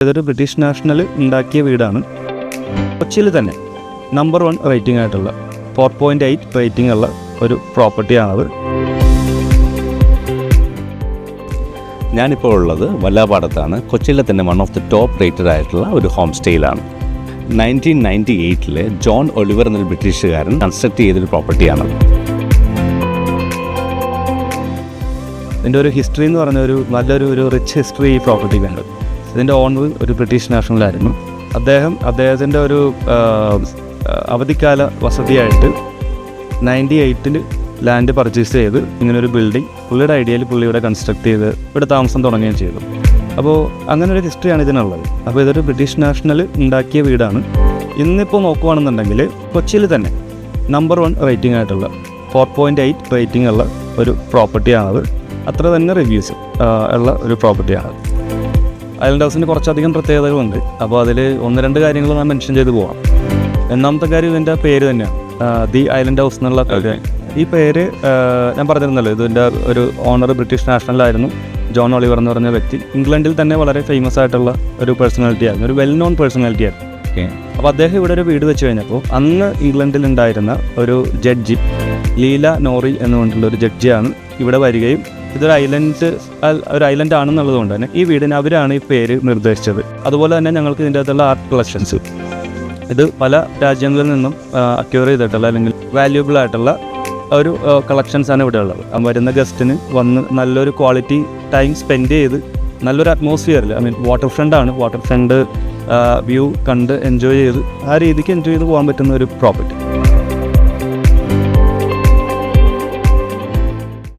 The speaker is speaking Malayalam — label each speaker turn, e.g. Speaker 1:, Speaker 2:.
Speaker 1: ഇതൊരു ബ്രിട്ടീഷ് നാഷണൽ ഉണ്ടാക്കിയ വീടാണ്. കൊച്ചിയിൽ തന്നെ നമ്പർ 1 റേറ്റിംഗ് ആയിട്ടുള്ള 4.8 റേറ്റിംഗ് ഉള്ള ഒരു പ്രോപ്പർട്ടിയാണത്.
Speaker 2: ഞാനിപ്പോൾ ഉള്ളത് വല്ലാപാടത്താണ്. കൊച്ചിയിലെ തന്നെ one of the top rated ആയിട്ടുള്ള ഒരു ഹോം സ്റ്റേയിലാണ്. 1998 ജോൺ ഒലിവർ എന്നൊരു ബ്രിട്ടീഷുകാരൻ കൺസ്ട്രക്ട് ചെയ്തൊരു പ്രോപ്പർട്ടിയാണ്.
Speaker 1: ഇതിൻ്റെ ഒരു ഹിസ്റ്ററി എന്ന് പറഞ്ഞ നല്ലൊരു റിച്ച് ഹിസ്റ്ററി ഈ പ്രോപ്പർട്ടി വേണ്ടത്. ഇതിൻ്റെ ഓണർ ഒരു ബ്രിട്ടീഷ് നാഷണലായിരുന്നു. അദ്ദേഹത്തിൻ്റെ ഒരു അവധിക്കാല വസതിയായിട്ട് 98 ലാൻഡ് പർച്ചേസ് ചെയ്ത് ഇങ്ങനൊരു ബിൽഡിംഗ് പുള്ളിയുടെ ഐഡിയയിൽ പുള്ളി ഇവിടെ കൺസ്ട്രക്ട് ചെയ്ത് ഇവിടെ താമസം തുടങ്ങുകയും ചെയ്തു. അപ്പോൾ അങ്ങനെ ഒരു ഹിസ്റ്ററിയാണ് ഇതിനുള്ളത്. അപ്പോൾ ഇതൊരു ബ്രിട്ടീഷ് നാഷണൽ ഉണ്ടാക്കിയ വീടാണ്. ഇന്നിപ്പോൾ നോക്കുകയാണെന്നുണ്ടെങ്കിൽ കൊച്ചിയിൽ തന്നെ നമ്പർ 1 റേറ്റിംഗ് ആയിട്ടുള്ള 4.8 റേറ്റിംഗ് ഉള്ള ഒരു പ്രോപ്പർട്ടിയാണത്. അത്ര തന്നെ റിവ്യൂസ് ഉള്ള ഒരു പ്രോപ്പർട്ടിയാണ്. ഐലൻഡ് ഹൗസിന് കുറച്ചധികം പ്രത്യേകതകളുണ്ട്. അപ്പോൾ അതിൽ 1-2 കാര്യങ്ങൾ ഞാൻ മെൻഷൻ ചെയ്ത് പോകാം. ഒന്നാമത്തെ കാര്യം ഇതിൻ്റെ പേര് തന്നെയാണ്, ദി ഐലൻഡ് ഹൗസ് എന്നുള്ള പേര്. ഈ പേര് ഞാൻ പറഞ്ഞിരുന്നല്ലോ, ഇതിൻ്റെ ഒരു ഓണർ ബ്രിട്ടീഷ് നാഷണലായിരുന്നു, ജോൺ ഒലിവർ എന്ന് പറഞ്ഞ വ്യക്തി. ഇംഗ്ലണ്ടിൽ തന്നെ വളരെ ഫേമസ് ആയിട്ടുള്ള ഒരു പേഴ്സണാലിറ്റി ആയിരുന്നു, ഒരു വെൽ നോൺ പേഴ്സണാലിറ്റി ആയിരുന്നു. അപ്പോൾ അദ്ദേഹം ഇവിടെ ഒരു വീട് വെച്ച് കഴിഞ്ഞപ്പോൾ അന്ന് ഇംഗ്ലണ്ടിലുണ്ടായിരുന്ന ഒരു ജഡ്ജി ലീല നോറി എന്ന് പറഞ്ഞിട്ടുള്ള ഒരു ജഡ്ജിയാണ് ഇവിടെ വരികയും ഇതൊരു ഐലൻഡ് ആണെന്നുള്ളത് കൊണ്ട് തന്നെ ഈ വീടിന് അവരാണ് ഈ പേര് നിർദ്ദേശിച്ചത്. അതുപോലെ തന്നെ ഞങ്ങൾക്ക് ഇതിൻ്റെ അകത്തുള്ള ആർട്ട് കളക്ഷൻസ്, ഇത് പല രാജ്യങ്ങളിൽ നിന്നും അക്യൂർ ചെയ്തിട്ടുള്ള അല്ലെങ്കിൽ വാല്യൂബിൾ ആയിട്ടുള്ള ഒരു കളക്ഷൻസാണ് ഇവിടെ ഉള്ളത്. വരുന്ന ഗസ്റ്റിന് വന്ന് നല്ലൊരു ക്വാളിറ്റി ടൈം സ്പെൻഡ് ചെയ്ത് നല്ലൊരു അറ്റ്മോസ്ഫിയറിൽ, വാട്ടർ ഫ്രണ്ട് വ്യൂ കണ്ട് എൻജോയ് ചെയ്ത് ആ രീതിക്ക് എൻജോയ് ചെയ്ത് പോകാൻ പറ്റുന്ന ഒരു പ്രോപ്പർട്ടി.